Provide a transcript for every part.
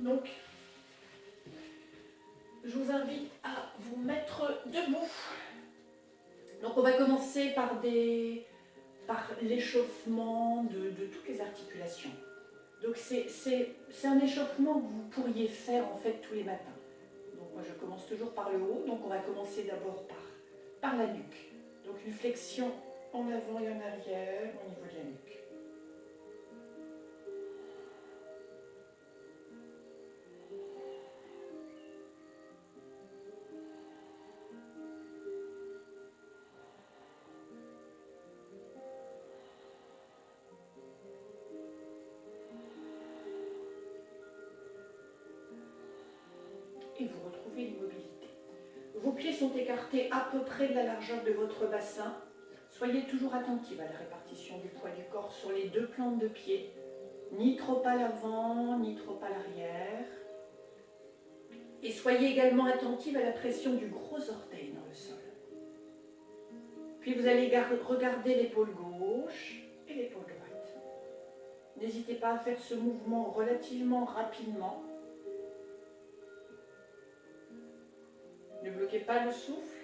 Donc, je vous invite à vous mettre debout. Donc, on va commencer par l'échauffement de toutes les articulations. Donc, c'est un échauffement que vous pourriez faire en fait tous les matins. Donc, moi, je commence toujours par le haut. Donc, on va commencer d'abord par la nuque. Donc, une flexion en avant et en arrière au niveau de la nuque. Et vous retrouvez l'immobilité. Vos pieds sont écartés à peu près de la largeur de votre bassin. Soyez toujours attentive à la répartition du poids du corps sur les deux plantes de pied. Ni trop à l'avant, ni trop à l'arrière. Et soyez également attentive à la pression du gros orteil dans le sol. Puis vous allez regarder l'épaule gauche et l'épaule droite. N'hésitez pas à faire ce mouvement relativement rapidement. Ne bloquez pas le souffle.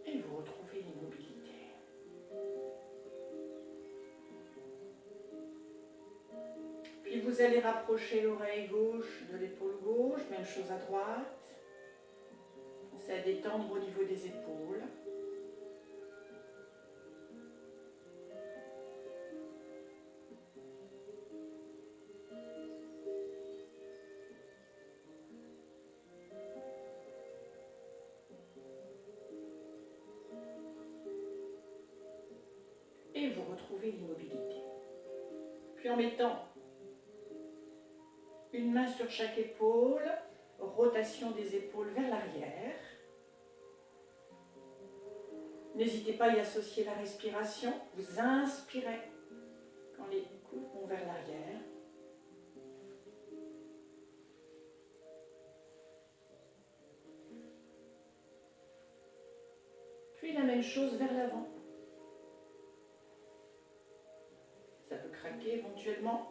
Et vous retrouvez l'immobilité. Puis vous allez rapprocher l'oreille gauche de l'épaule gauche, même chose à droite. Pensez à détendre au niveau des épaules. Et vous retrouvez l'immobilité. Puis en mettant une main sur chaque épaule, rotation des épaules vers l'arrière. N'hésitez pas à y associer la respiration. Vous inspirez quand les coudes vont vers l'arrière. Puis la même chose vers l'avant. Ça peut craquer éventuellement.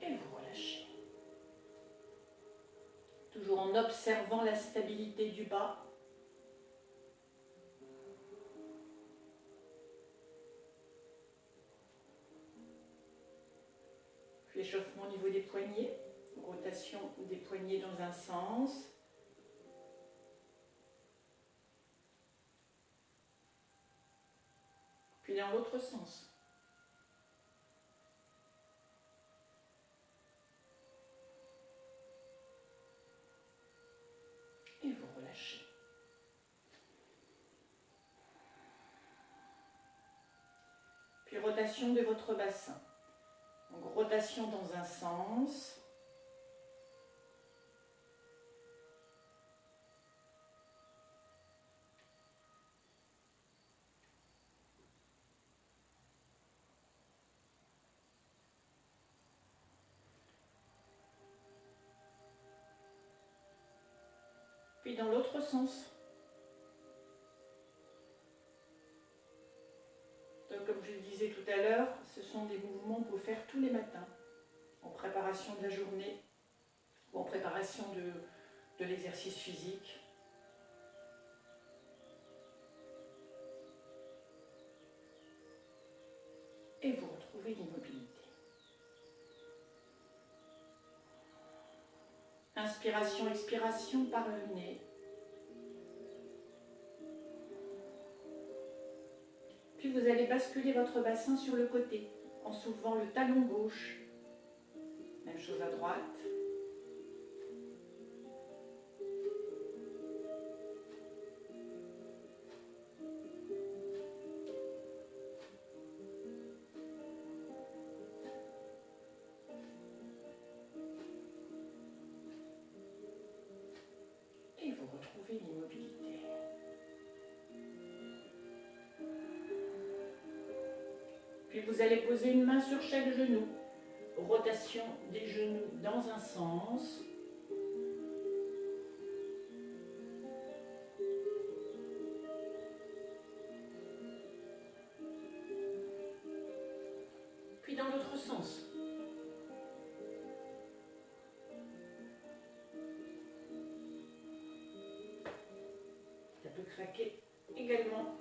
Et vous relâchez. Toujours en observant la stabilité du bas. Puis échauffement au niveau des poignets. Rotation des poignets dans un sens. Puis dans l'autre sens. Et vous relâchez. Puis rotation de votre bassin. Donc rotation dans un sens. Puis dans l'autre sens. Donc comme je le disais tout à l'heure, ce sont des mouvements qu'on peut faire tous les matins, en préparation de la journée, ou en préparation de l'exercice physique. Et vous retrouvez l'immobilité. Inspiration, expiration par le nez. Puis vous allez basculer votre bassin sur le côté en soulevant le talon gauche. Même chose à droite. Et vous retrouvez l'immobilité. Puis vous allez poser une main sur chaque genou. Rotation des genoux dans un sens. Puis dans l'autre sens. Ça peut craquer également.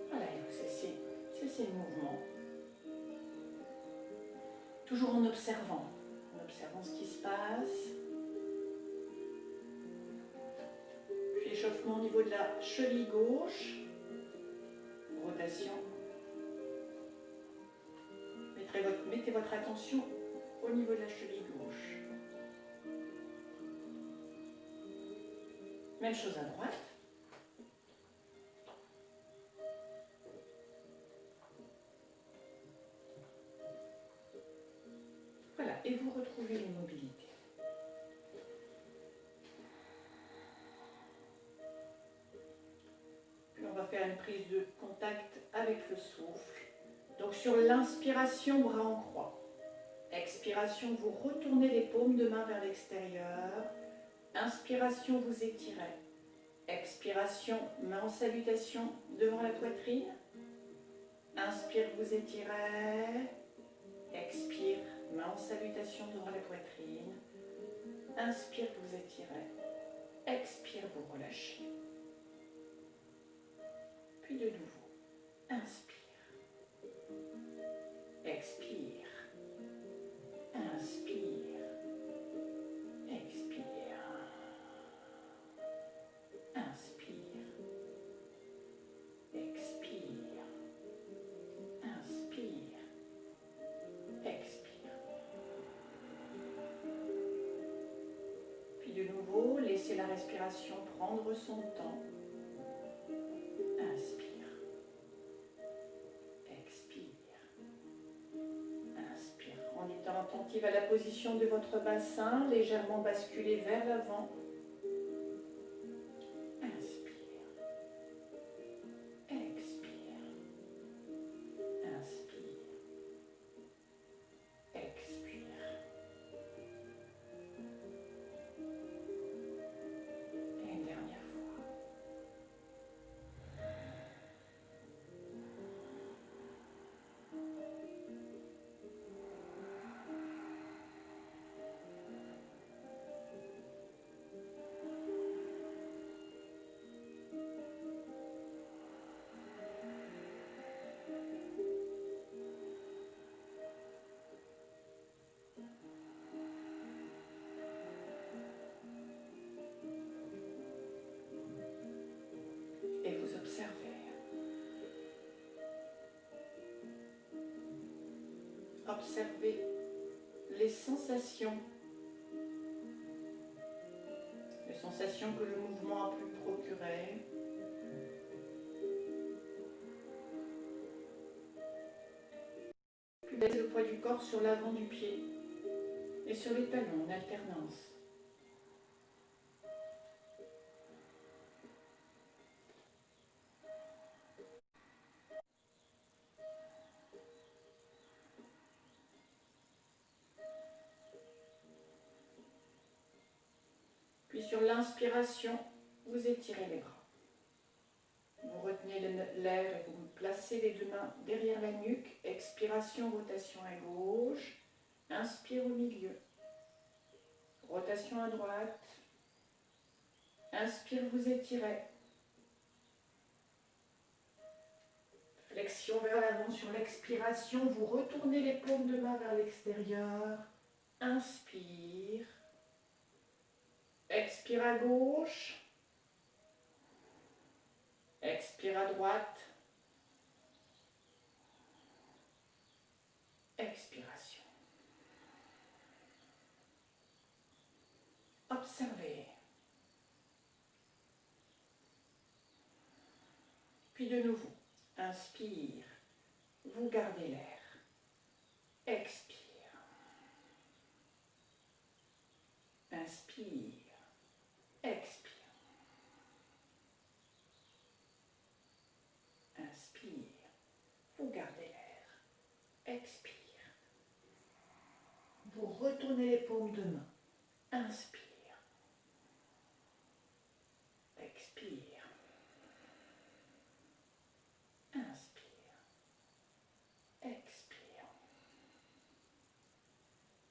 Voilà, et vous cessez le mouvement. Toujours en observant ce qui se passe. Puis échauffement au niveau de la cheville gauche. Rotation. Mettez votre attention au niveau de la cheville gauche. Même chose à droite. Voilà, et vous retrouvez l'immobilité. Puis on va faire une prise de contact avec le souffle. Donc sur l'inspiration, bras en croix. Expiration, vous retournez les paumes de main vers l'extérieur. Inspiration, vous étirez. Expiration, main en salutation devant la poitrine. Inspire, vous étirez. Expire, main en salutation devant la poitrine. Inspire, vous étirez. Expire, vous relâchez. Puis de nouveau, inspire. Expire. Inspire. Expire. Inspire. Expire. Inspire. Expire. Puis de nouveau, laissez la respiration prendre son temps. Inspire. Expire. Inspire. En étant attentive à la position de votre bassin, légèrement basculez vers l'avant. Inspire. Expire. Inspire. Expire. Et une dernière fois. Et vous observez. Observez les sensations que le mouvement a pu procurer. Puis baissez le poids du corps sur l'avant du pied et sur les talons en alternance. Puis sur l'inspiration, vous étirez les bras. Vous retenez l'air et vous placez les deux mains derrière la nuque. Expiration, rotation à gauche. Inspire au milieu. Rotation à droite. Inspire, vous étirez. Flexion vers l'avant sur l'expiration. Vous retournez les paumes de main vers l'extérieur. Inspire. Expire à gauche. Expire à droite. Expiration. Observez. Puis de nouveau, inspire. Vous gardez l'air. Expire. Inspire. Expire. retournez les paumes de main. Inspire. Expire. Inspire. Expire.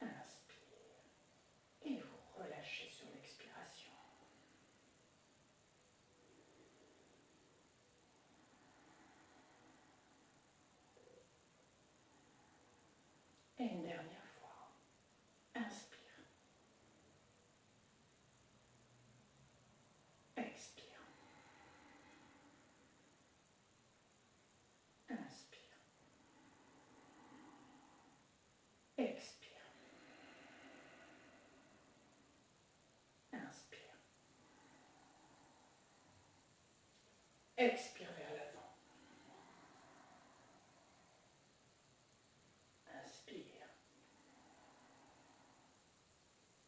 Inspire. Et vous relâchez sur l'expiration. Et une dernière fois. Inspire. Expire. Inspire. Expire. Inspire. Expire vers l'avant. Inspire.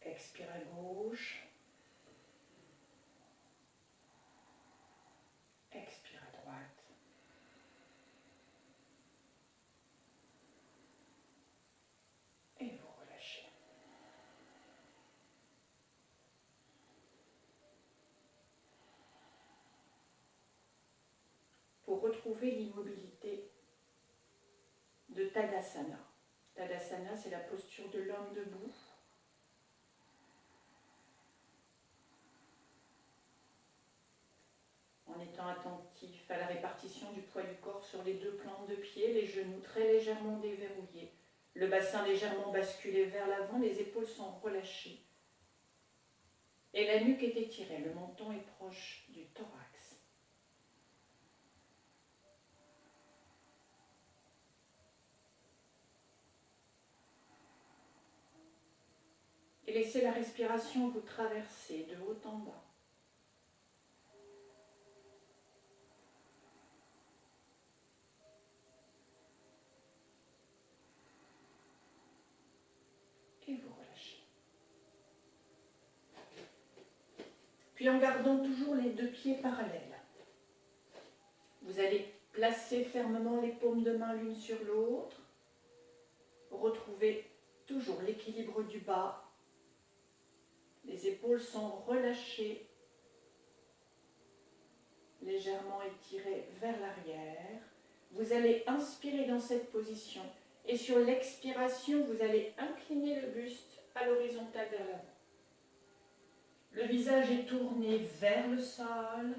Expire à gauche. Expire à droite. Et vous relâchez. Pour retrouver l'immobilité de Tadasana. Tadasana, c'est la posture de l'homme debout. En étant attentif à la répartition du poids du corps sur les deux plantes de pied, les genoux très légèrement déverrouillés, le bassin légèrement basculé vers l'avant, les épaules sont relâchées. Et la nuque est étirée, le menton est proche du thorax. Et laissez la respiration vous traverser de haut en bas. Et vous relâchez. Puis en gardant toujours les deux pieds parallèles, vous allez placer fermement les paumes de main l'une sur l'autre. Retrouvez toujours l'équilibre du bas. Les épaules sont relâchées, légèrement étirées vers l'arrière. Vous allez inspirer dans cette position et sur l'expiration, vous allez incliner le buste à l'horizontale vers l'avant. Le visage est tourné vers le sol.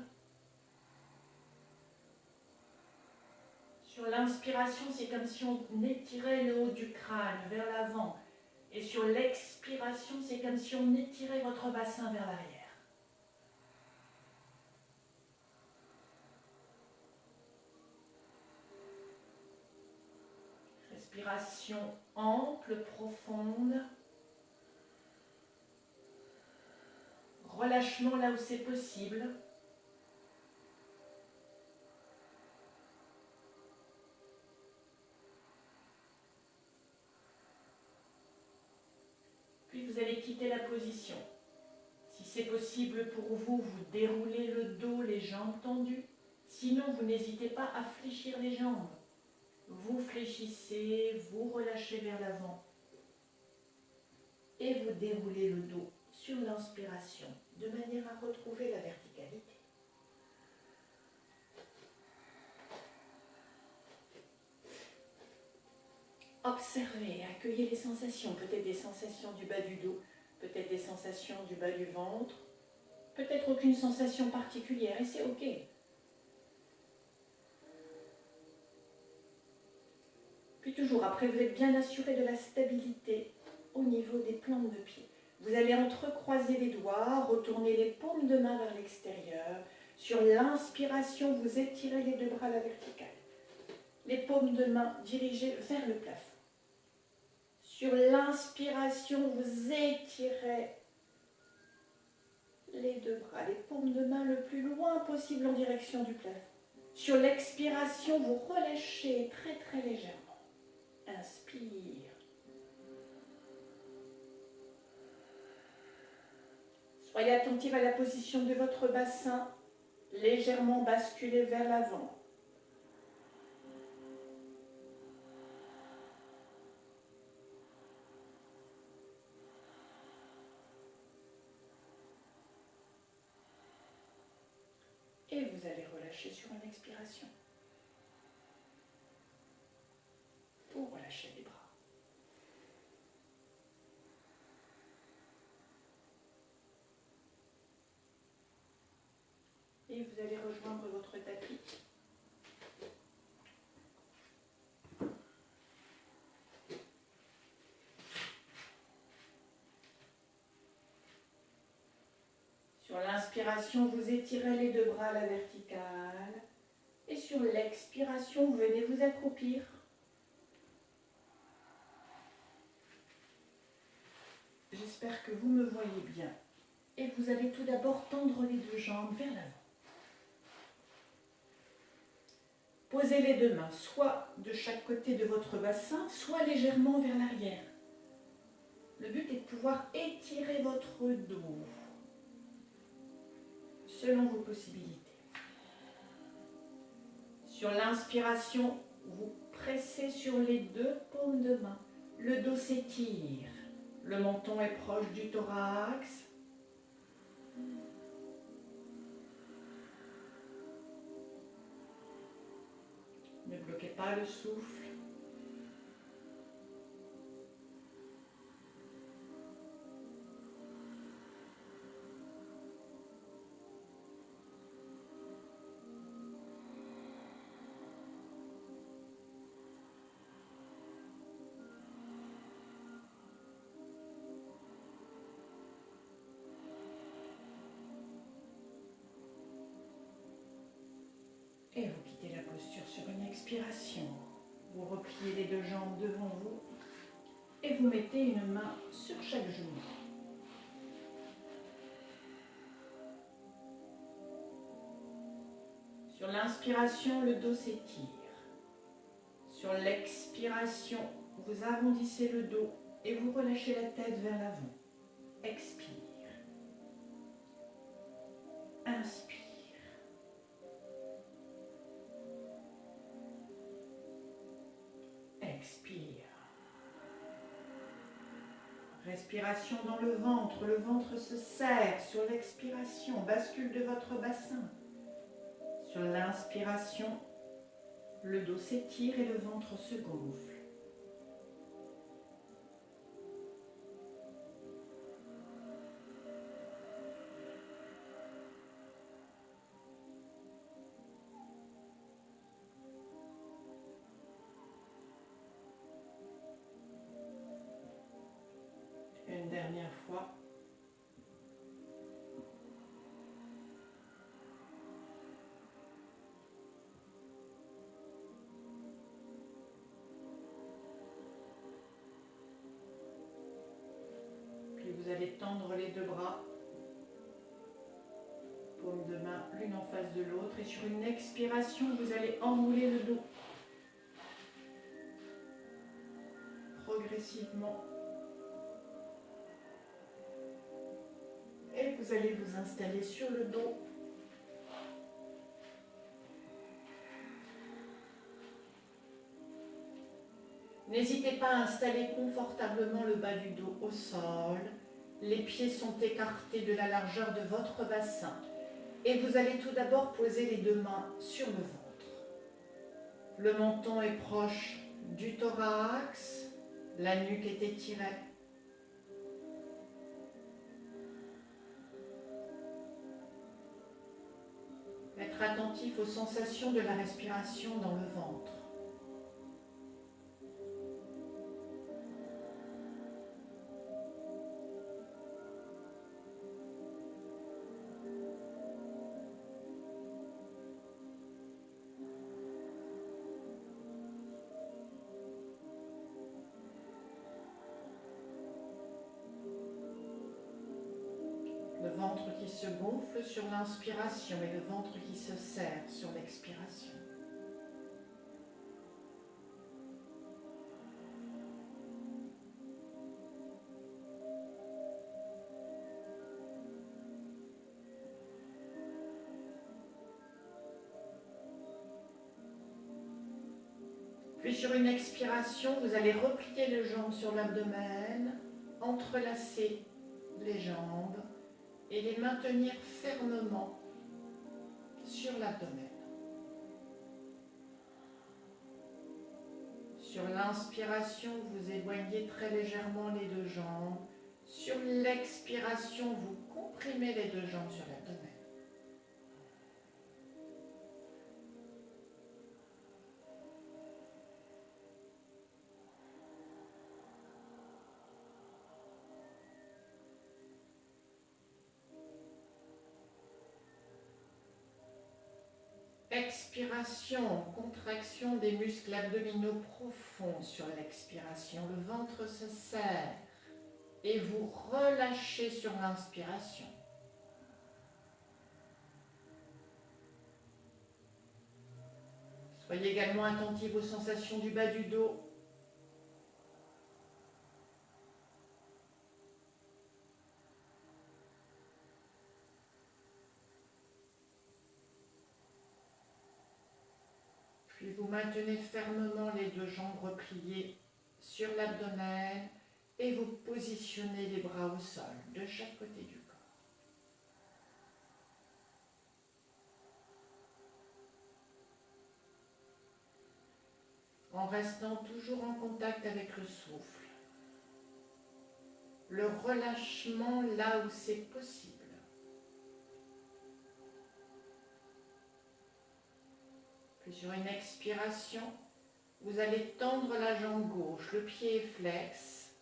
Sur l'inspiration, c'est comme si on étirait le haut du crâne vers l'avant. Et sur l'expiration, c'est comme si on étirait votre bassin vers l'arrière. Respiration ample, profonde. Relâchement là où c'est possible. Puis vous allez quitter la position. Si c'est possible pour vous, vous déroulez le dos, les jambes tendues. Sinon, vous n'hésitez pas à fléchir les jambes. Vous fléchissez, vous relâchez vers l'avant. Et vous déroulez le dos sur l'inspiration, de manière à retrouver la verticalité. Observez, accueillez les sensations, peut-être des sensations du bas du dos, peut-être des sensations du bas du ventre, peut-être aucune sensation particulière, et c'est ok. Puis toujours, après vous êtes bien assuré de la stabilité au niveau des plantes de pied. Vous allez entrecroiser les doigts, retourner les paumes de main vers l'extérieur. Sur l'inspiration, vous étirez les deux bras à la verticale. Les paumes de main dirigées vers le plafond. Sur l'inspiration, vous étirez les deux bras, les paumes de main le plus loin possible en direction du plafond. Sur l'expiration, vous relâchez très très légèrement. Inspire. Soyez attentif à la position de votre bassin, légèrement basculé vers l'avant. vous allez relâcher sur une expiration. Vous relâchez les bras. Et vous allez rejoindre votre tapis. Sur l'inspiration, vous étirez les deux bras à la verticale. Et sur l'expiration, vous venez vous accroupir. J'espère que vous me voyez bien. Et vous allez tout d'abord tendre les deux jambes vers l'avant. Posez les deux mains, soit de chaque côté de votre bassin, soit légèrement vers l'arrière. Le but est de pouvoir étirer votre dos selon vos possibilités. Sur l'inspiration, vous pressez sur les deux paumes de main. Le dos s'étire. Le menton est proche du thorax. Ne bloquez pas le souffle. Et vous quittez la posture sur une expiration. Vous repliez les deux jambes devant vous et vous mettez une main sur chaque genou. Sur l'inspiration, le dos s'étire. Sur l'expiration, vous arrondissez le dos et vous relâchez la tête vers l'avant. Expire. Inspire. Expire. Respiration dans le ventre se serre sur l'expiration, bascule de votre bassin. Sur l'inspiration, le dos s'étire et le ventre se gonfle. Une dernière fois. Puis vous allez tendre les deux bras, paumes de main l'une en face de l'autre. Et sur une expiration, vous allez enrouler le dos. Progressivement. Et vous allez vous installer sur le dos. N'hésitez pas à installer confortablement le bas du dos au sol. Les pieds sont écartés de la largeur de votre bassin. Et vous allez tout d'abord poser les deux mains sur le ventre. Le menton est proche du thorax. La nuque est étirée. Être attentif aux sensations de la respiration dans le ventre. Le ventre qui se gonfle sur l'inspiration et le ventre qui se serre sur l'expiration. Puis sur une expiration, vous allez replier les jambes sur l'abdomen, entrelacer les jambes et les maintenir fermement sur l'abdomen. Sur l'inspiration, vous éloignez très légèrement les deux jambes. Sur l'expiration, vous comprimez les deux jambes sur l'abdomen. Expiration, contraction des muscles abdominaux profonds sur l'expiration. Le ventre se serre et vous relâchez sur l'inspiration. Soyez également attentifs aux sensations du bas du dos. Puis vous maintenez fermement les deux jambes repliées sur l'abdomen et vous positionnez les bras au sol de chaque côté du corps. En restant toujours en contact avec le souffle. Le relâchement là où c'est possible. Puis sur une expiration, vous allez tendre la jambe gauche, le pied est flex.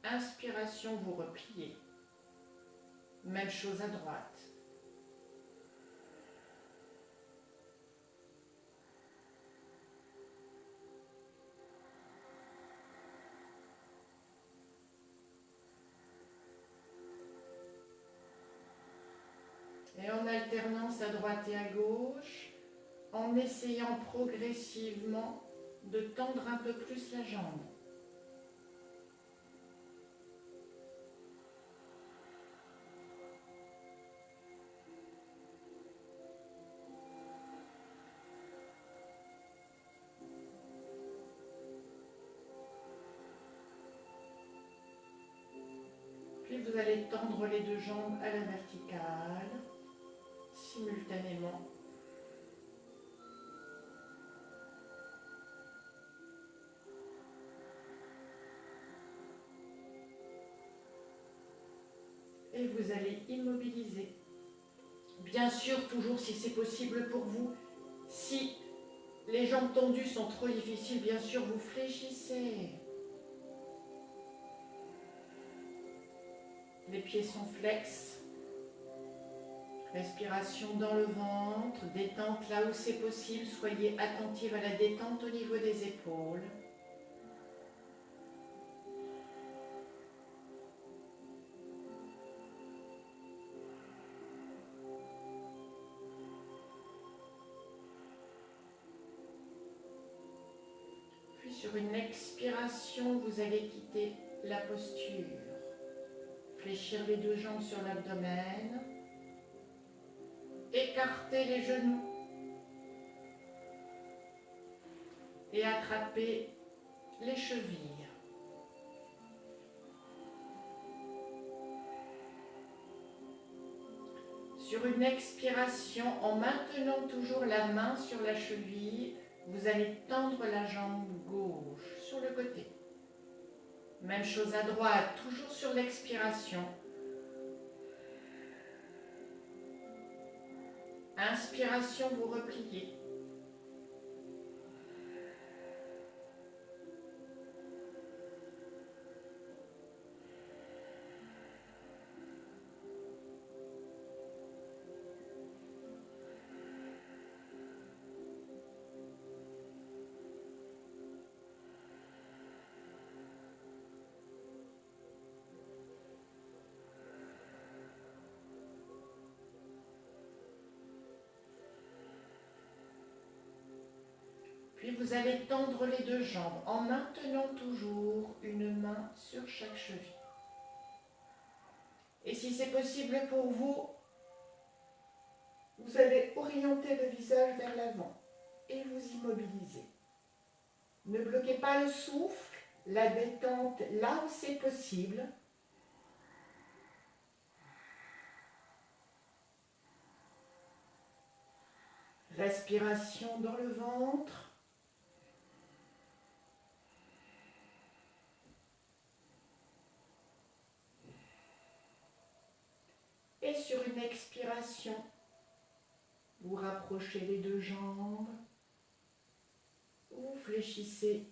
Inspiration, vous repliez. Même chose à droite. Et en alternance à droite et à gauche, en essayant progressivement de tendre un peu plus la jambe. Puis vous allez tendre les deux jambes à la verticale, simultanément. Et vous allez immobiliser. Bien sûr, toujours si c'est possible pour vous, si les jambes tendues sont trop difficiles, bien sûr, vous fléchissez. Les pieds sont flex. Respiration dans le ventre, détente là où c'est possible. Soyez attentive à la détente au niveau des épaules. Puis sur une expiration, vous allez quitter la posture. Fléchir les deux jambes sur l'abdomen. Écarter les genoux. Et attraper les chevilles. Sur une expiration, en maintenant toujours la main sur la cheville, vous allez tendre la jambe gauche sur le côté. Même chose à droite, toujours sur l'expiration. Inspiration, vous repliez. Puis vous allez tendre les deux jambes en maintenant toujours une main sur chaque cheville. Et si c'est possible pour vous, vous allez orienter le visage vers l'avant et vous immobiliser. Ne bloquez pas le souffle, la détente là où c'est possible. Respiration dans le ventre. Et sur une expiration, vous rapprochez les deux jambes. Vous fléchissez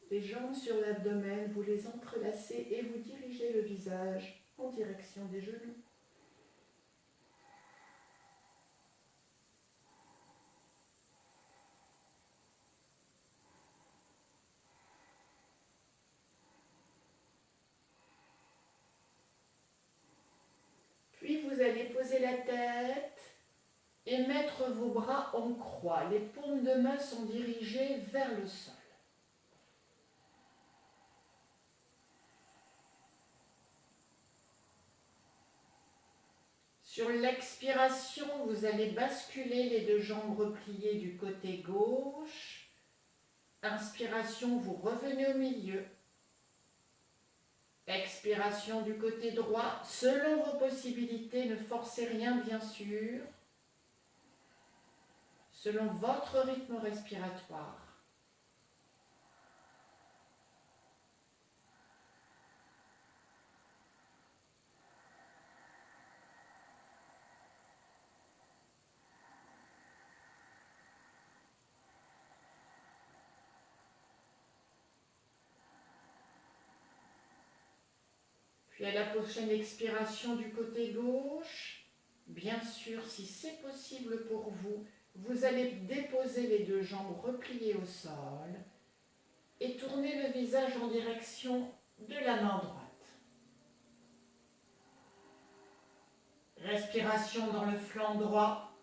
les jambes sur l'abdomen, vous les entrelacez et vous dirigez le visage en direction des genoux. Puis vous allez poser la tête et mettre vos bras en croix. Les paumes de main sont dirigées vers le sol. Sur l'expiration, vous allez basculer les deux jambes repliées du côté gauche. Inspiration, vous revenez au milieu. Expiration du côté droit. Selon vos possibilités, ne forcez rien bien sûr. Selon votre rythme respiratoire. Puis à la prochaine expiration du côté gauche, bien sûr, si c'est possible pour vous, vous allez déposer les deux jambes repliées au sol et tourner le visage en direction de la main droite. Respiration dans le flanc droit.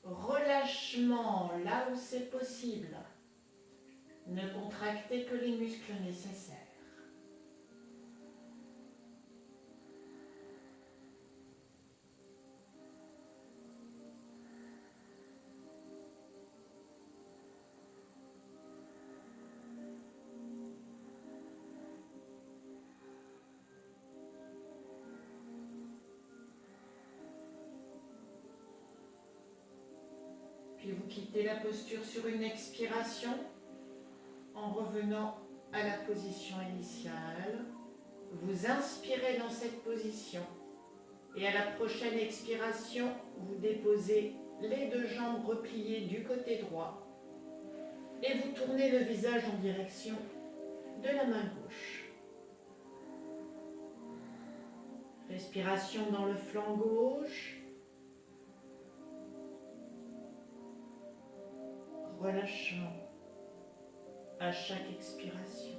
Relâchement là où c'est possible. Ne contractez que les muscles nécessaires. Puis vous quittez la posture sur une expiration en revenant à la position initiale. Vous inspirez dans cette position et à la prochaine expiration, vous déposez les deux jambes repliées du côté droit et vous tournez le visage en direction de la main gauche. Respiration dans le flanc gauche. Relâchement à chaque expiration.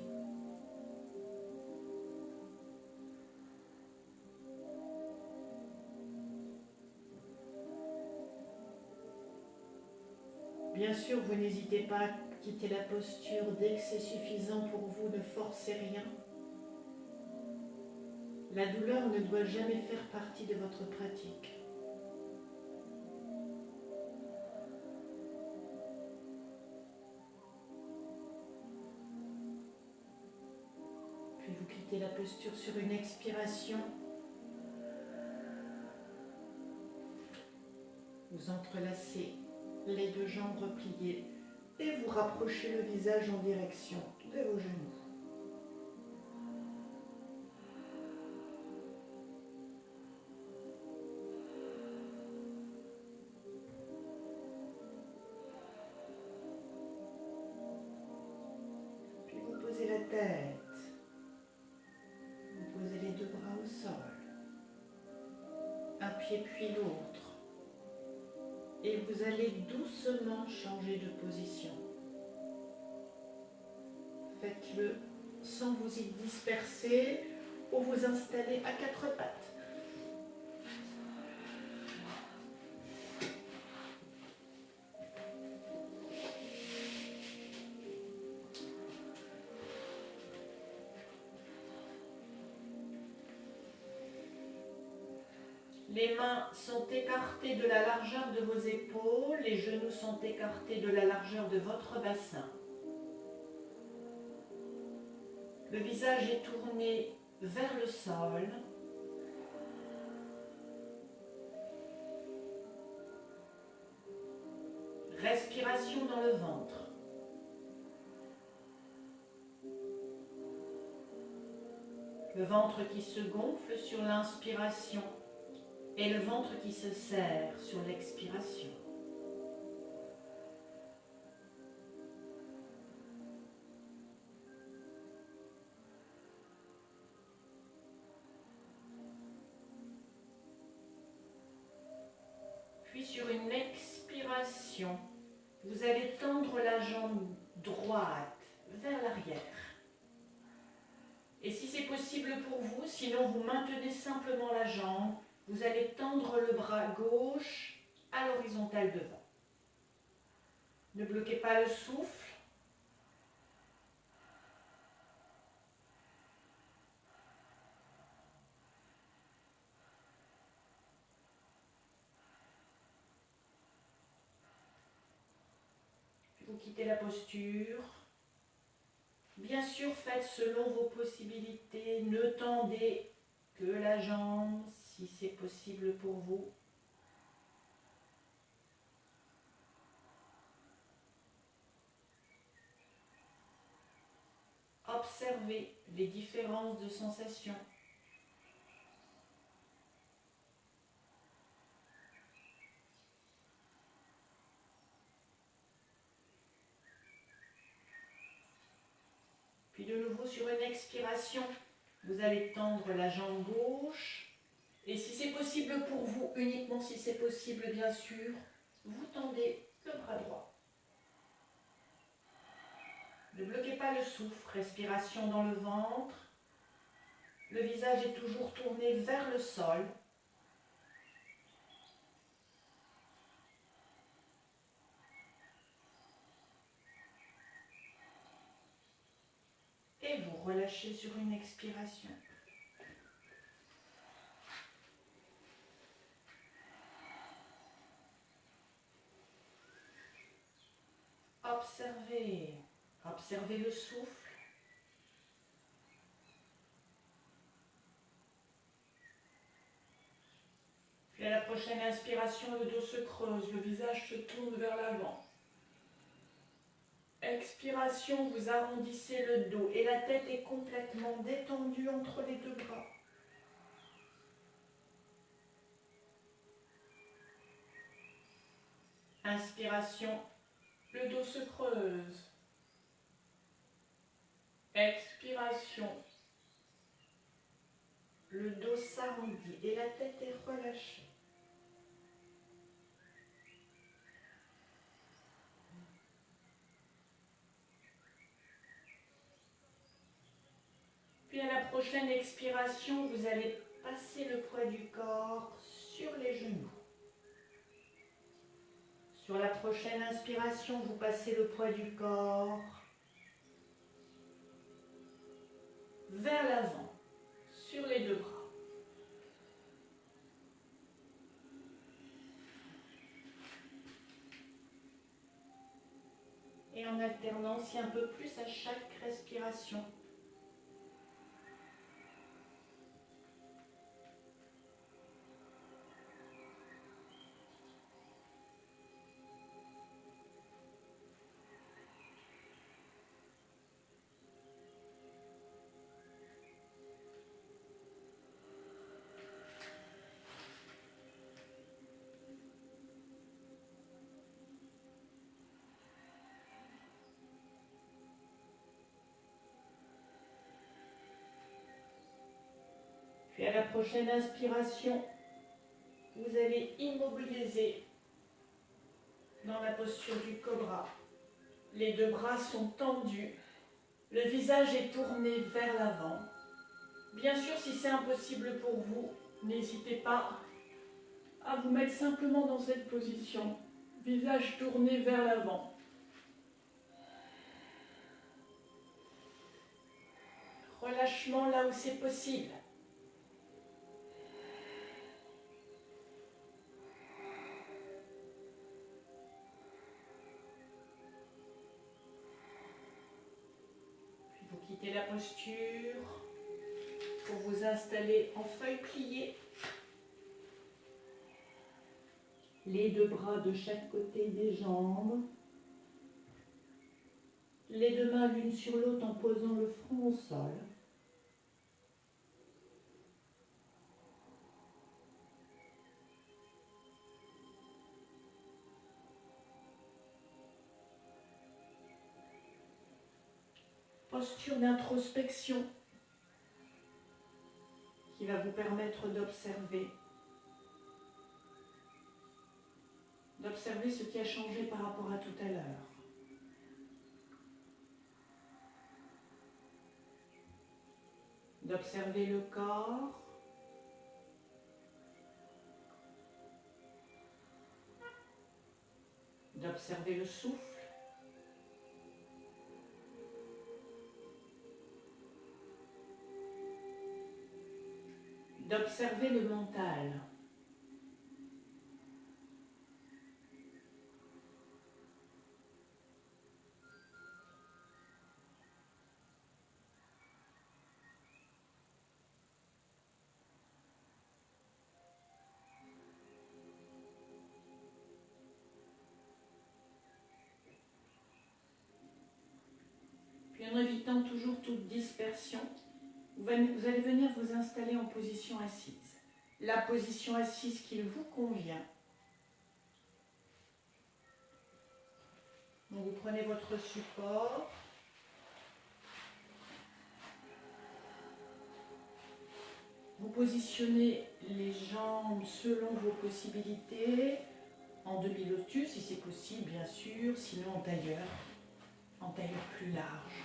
Bien sûr, vous n'hésitez pas à quitter la posture dès que c'est suffisant pour vous, ne forcez rien. La douleur ne doit jamais faire partie de votre pratique. Puis vous quittez la posture sur une expiration. Vous entrelacez les deux jambes repliées et vous rapprochez le visage en direction de vos genoux. Puis vous posez la tête. Vous posez les deux bras au sol. Un pied puis l'autre. Et vous allez doucement changer de position. Faites-le sans vous y disperser ou vous installer à quatre pattes. Les mains sont écartées de la largeur de vos épaules, les genoux sont écartés de la largeur de votre bassin. Le visage est tourné vers le sol. ventre. Le ventre qui se gonfle sur l'inspiration et le ventre qui se serre sur l'expiration. Puis sur une expiration, vous allez tendre la jambe droite vers l'arrière. Et si c'est possible pour vous, sinon vous maintenez simplement la jambe, vous allez tendre le bras gauche à l'horizontale devant. Ne bloquez pas le souffle. Vous quittez la posture. Bien sûr, faites selon vos possibilités. Ne tendez que la jambe si c'est possible pour vous. Observez les différences de sensations. Puis de nouveau sur une expiration, vous allez tendre la jambe gauche. Et si c'est possible pour vous, uniquement si c'est possible bien sûr, vous tendez le bras droit. Ne bloquez pas le souffle, respiration dans le ventre. Le visage est toujours tourné vers le sol. Et vous relâchez sur une expiration. Observez, observez le souffle. Puis à la prochaine inspiration, le dos se creuse, le visage se tourne vers l'avant. Expiration, vous arrondissez le dos et la tête est complètement détendue entre les deux bras. Inspiration, le dos se creuse. Expiration, le dos s'arrondit et la tête est relâchée. Puis à la prochaine expiration, vous allez passer le poids du corps sur les genoux. Sur la prochaine inspiration, vous passez le poids du corps vers l'avant, sur les deux bras. Et en alternance, un peu plus à chaque respiration. Puis à la prochaine inspiration, vous allez immobiliser dans la posture du cobra. Les deux bras sont tendus, le visage est tourné vers l'avant. Bien sûr, si c'est impossible pour vous, n'hésitez pas à vous mettre simplement dans cette position, visage tourné vers l'avant. Relâchement là où c'est possible. Puis vous quittez la posture pour vous installer en feuille pliée. Les deux bras de chaque côté des jambes. Les deux mains l'une sur l'autre en posant le front au sol. Posture d'introspection qui va vous permettre d'observer ce qui a changé par rapport à tout à l'heure. D'observer le corps, d'observer le souffle, d'observer le mental. Puis en évitant toujours toute dispersion, vous allez venir vous installer en position assise. La position assise qu'il vous convient. Donc vous prenez votre support. Vous positionnez les jambes selon vos possibilités, en demi-lotus si c'est possible bien sûr, sinon en tailleur plus large.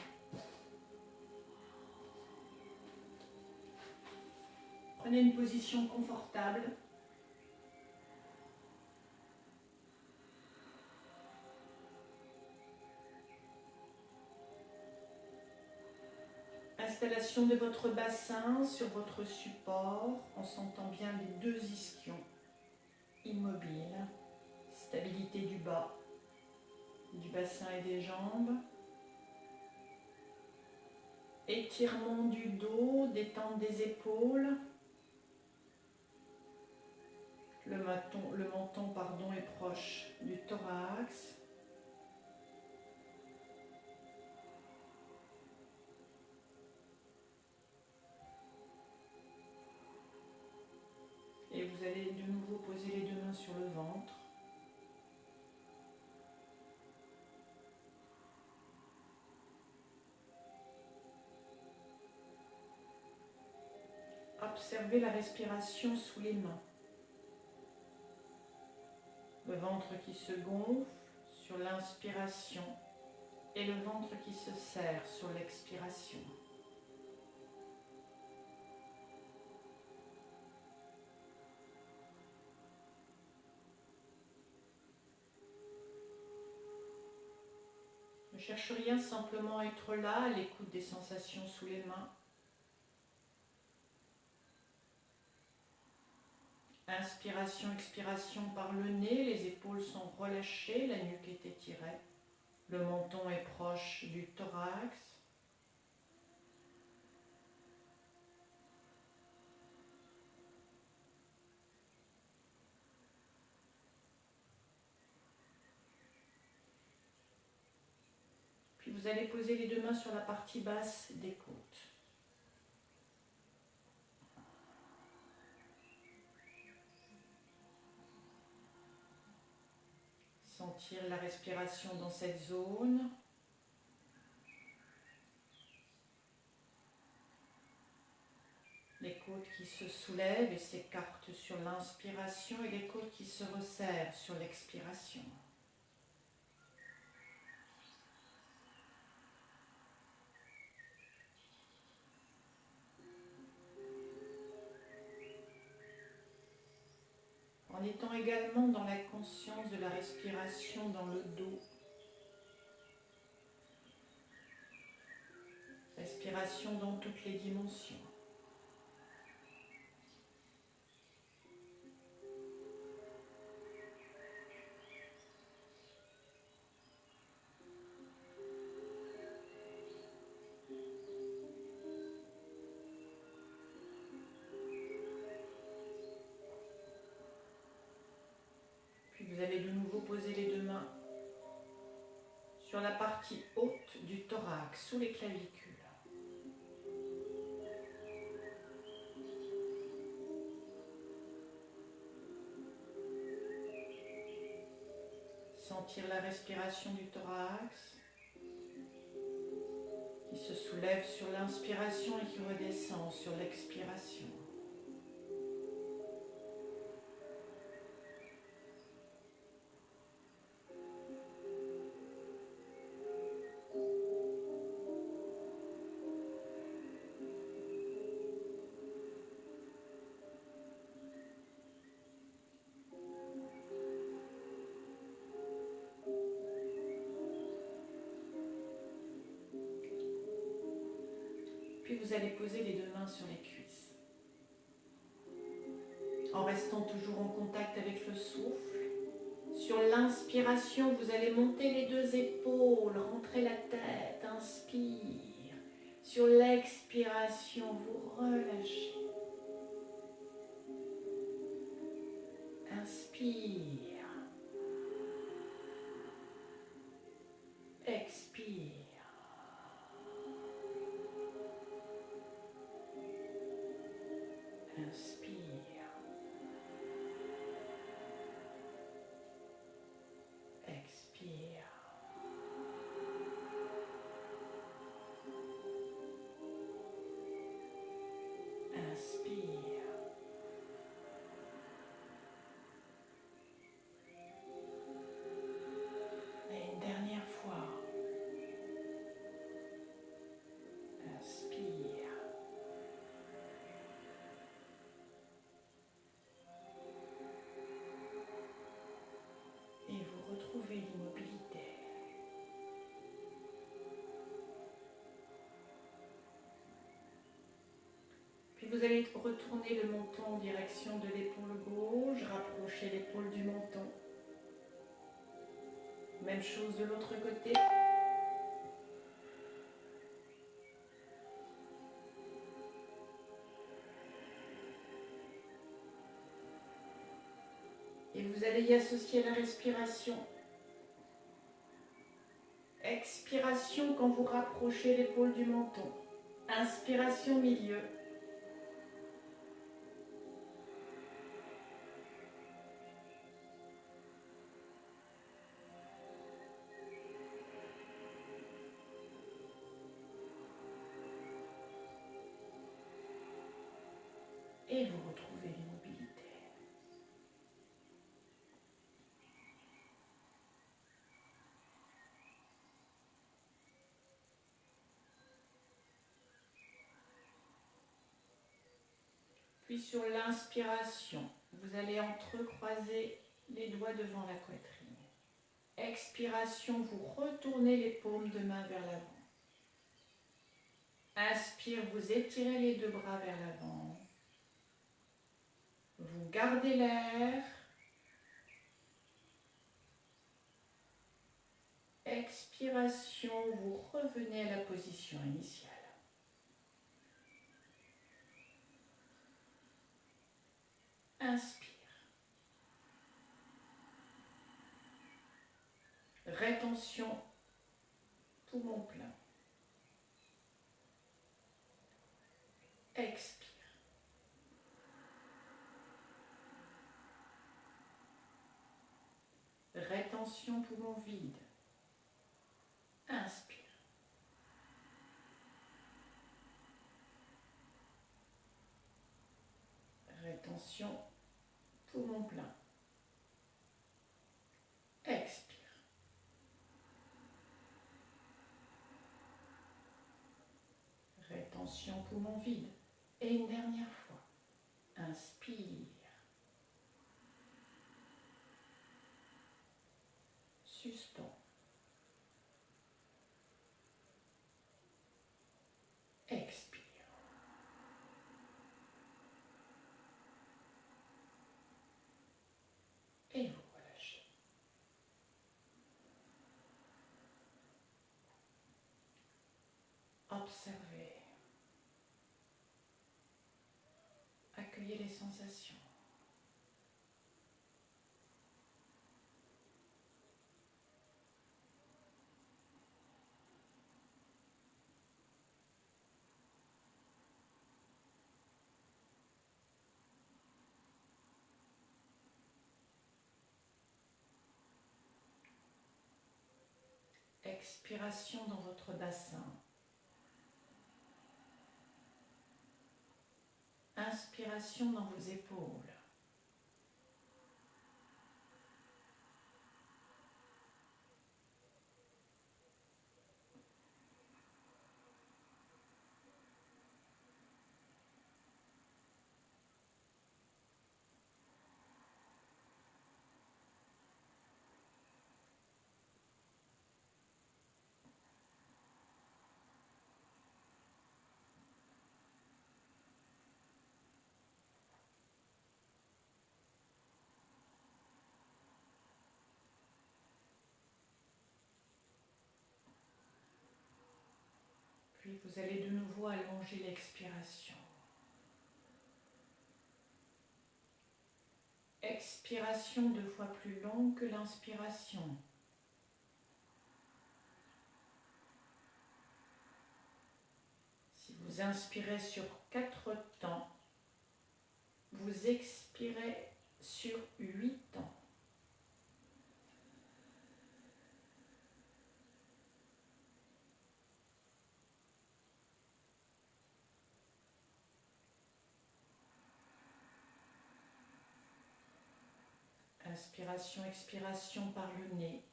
Prenez une position confortable. Installation de votre bassin sur votre support en sentant bien les deux ischions immobiles. Stabilité du bas, du bassin et des jambes. Étirement du dos, détente des épaules. Le menton est proche du thorax. Et vous allez de nouveau poser les deux mains sur le ventre. Observez la respiration sous les mains. Le ventre qui se gonfle sur l'inspiration et le ventre qui se serre sur l'expiration. Ne cherche rien, simplement être là, à l'écoute des sensations sous les mains. Inspiration, expiration par le nez, les épaules sont relâchées, la nuque est étirée. Le menton est proche du thorax. Puis vous allez poser les deux mains sur la partie basse des côtes. Sentir la respiration dans cette zone. Les côtes qui se soulèvent et s'écartent sur l'inspiration et les côtes qui se resserrent sur l'expiration. En étant également dans la conscience de la respiration dans le dos. Respiration dans toutes les dimensions. Puis vous allez de nouveau poser les deux mains sur la partie haute du thorax, sous les clavicules. Sentir la respiration du thorax qui se soulève sur l'inspiration et qui redescend sur l'expiration. Puis vous allez poser les deux mains sur les cuisses. En restant toujours en contact avec le souffle. Sur l'inspiration, vous allez monter les deux épaules, rentrer la tête, inspire. Sur l'expiration, vous relâchez. Inspire. Expire. Inspire. Expire. Inspire. Et une dernière fois. Inspire. Et vous retrouvez l'immobilité. Puis vous allez retourner le menton en direction de l'épaule gauche, rapprocher l'épaule du menton. Même chose de l'autre côté. Et vous allez y associer la respiration. Expiration quand vous rapprochez l'épaule du menton. Inspiration milieu. Et vous retrouvez l'immobilité. Puis sur l'inspiration, vous allez entrecroiser les doigts devant la poitrine. Expiration, vous retournez les paumes de main vers l'avant. Inspire, vous étirez les deux bras vers l'avant. Vous gardez l'air. Expiration, vous revenez à la position initiale. Inspire. Rétention, poumon plein. Expire. Rétention, poumon vide. Inspire. Rétention, poumon plein. Expire. Rétention, poumon vide. Et une dernière fois. Inspire. Suspends. Expire. Et vous relâchez. Observez. Accueillez les sensations. Expiration dans votre bassin. Inspiration dans vos épaules. Puis vous allez de nouveau allonger l'expiration. Expiration 2 fois plus longue que l'inspiration. Si vous inspirez sur 4 temps, vous expirez sur 8 temps. Inspiration, expiration par le nez.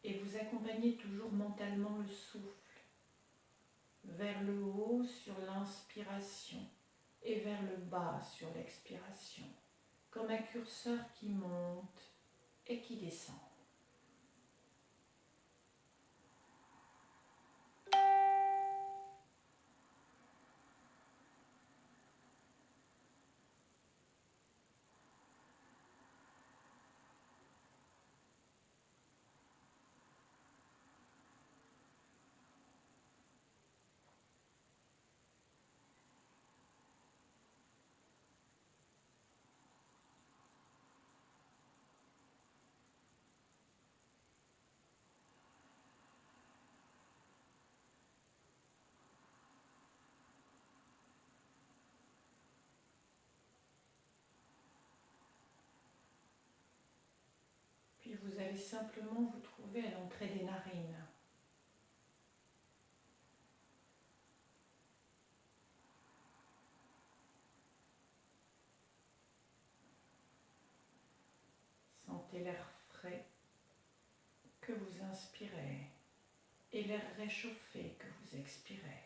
Et vous accompagnez toujours mentalement le souffle vers le haut sur l'inspiration et vers le bas sur l'expiration, comme un curseur qui monte et qui descend. Puis vous allez simplement vous trouver à l'entrée des narines. Sentez l'air frais que vous inspirez et l'air réchauffé que vous expirez.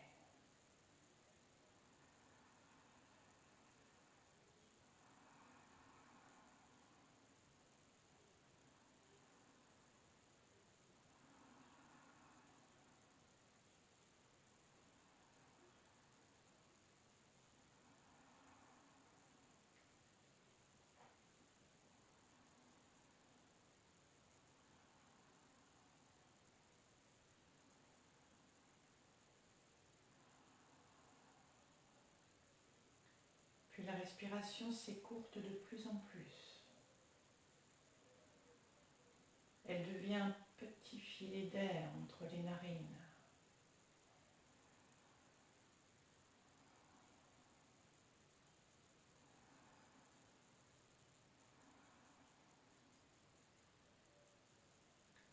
Puis la respiration s'écourte de plus en plus. Elle devient un petit filet d'air entre les narines.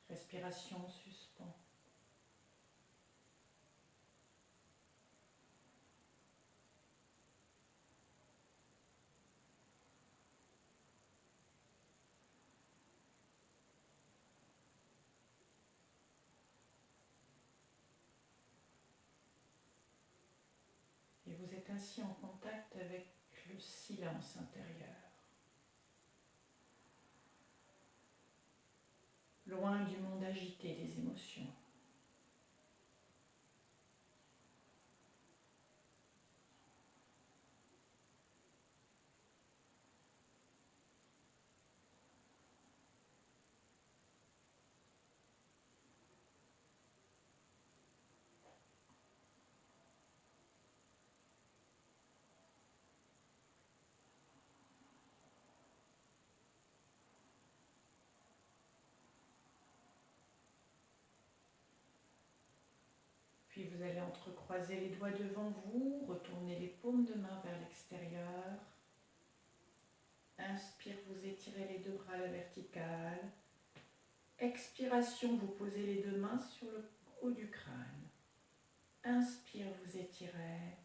Respiration en suspens. Et vous êtes ainsi en contact avec le silence intérieur. Loin du monde agité des émotions. Puis vous allez entrecroiser les doigts devant vous, retourner les paumes de main vers l'extérieur. Inspire, vous étirez les deux bras à la verticale. Expiration, vous posez les deux mains sur le haut du crâne. Inspire, vous étirez.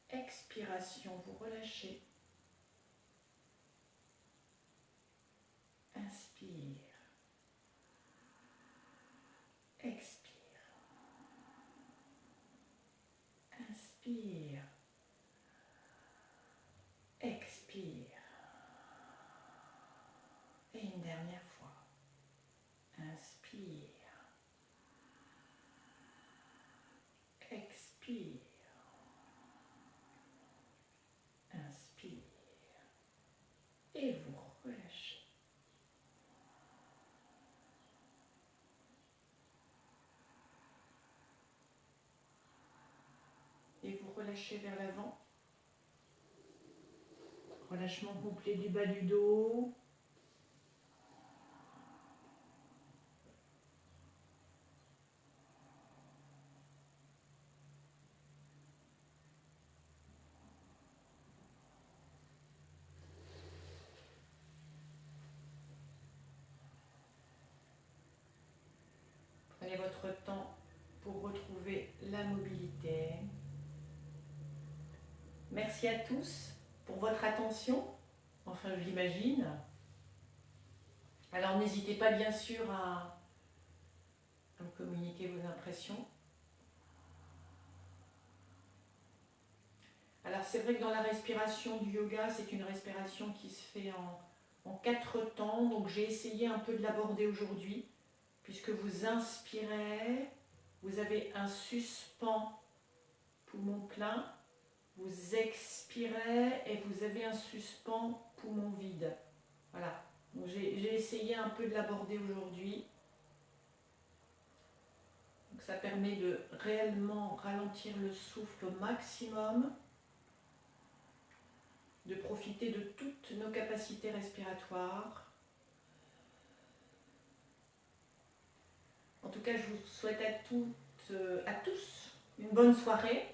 Expiration, vous relâchez. Inspire. Expire. Inspire. Expire. Et une dernière fois. Inspire. Expire. Inspire. Et vous relâchez. Et vous relâchez vers l'avant. Relâchement complet du bas du dos. Prenez votre temps pour retrouver la mobilité. Merci à tous pour votre attention, enfin je l'imagine. Alors n'hésitez pas bien sûr à me communiquer vos impressions. Alors c'est vrai que dans la respiration du yoga, c'est une respiration qui se fait en 4 temps, donc j'ai essayé un peu de l'aborder aujourd'hui, puisque vous inspirez, vous avez un suspens poumon plein, vous expirez et vous avez un suspens poumon vide. Voilà, donc j'ai essayé un peu de l'aborder aujourd'hui. Donc ça permet de réellement ralentir le souffle au maximum, de profiter de toutes nos capacités respiratoires. En tout cas, je vous souhaite à tous une bonne soirée,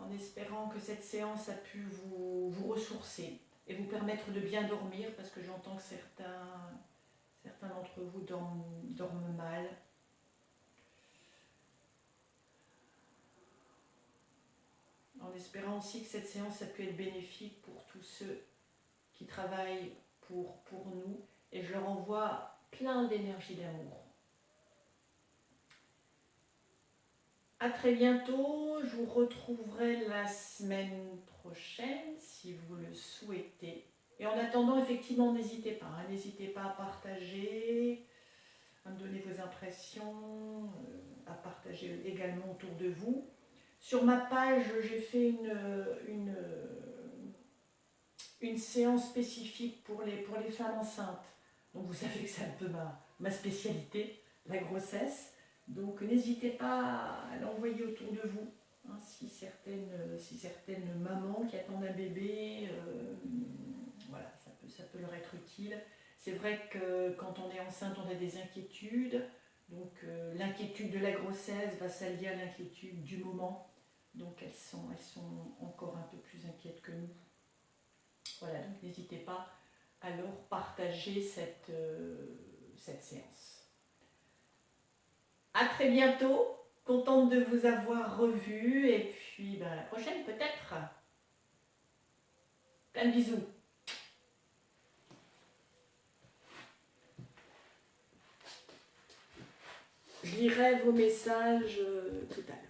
en espérant que cette séance a pu vous ressourcer et vous permettre de bien dormir, parce que j'entends que certains d'entre vous dorment mal. En espérant aussi que cette séance a pu être bénéfique pour tous ceux qui travaillent pour nous, et je leur envoie plein d'énergie d'amour. À très bientôt, je vous retrouverai la semaine prochaine si vous le souhaitez. Et en attendant, effectivement, n'hésitez pas à partager, à me donner vos impressions, à partager également autour de vous. Sur ma page, j'ai fait une séance spécifique pour les femmes enceintes. Donc vous savez que c'est un peu ma spécialité, la grossesse. Donc n'hésitez pas à l'envoyer autour de vous. Hein, si certaines mamans qui attendent un bébé, voilà, ça peut leur être utile. C'est vrai que quand on est enceinte, on a des inquiétudes. Donc l'inquiétude de la grossesse va s'allier à l'inquiétude du moment. Donc elles sont encore un peu plus inquiètes que nous. Voilà, donc n'hésitez pas à leur partager cette séance. À très bientôt, contente de vous avoir revu, et puis à la prochaine peut-être. Plein de bisous. Je lirai vos messages tout à l'heure.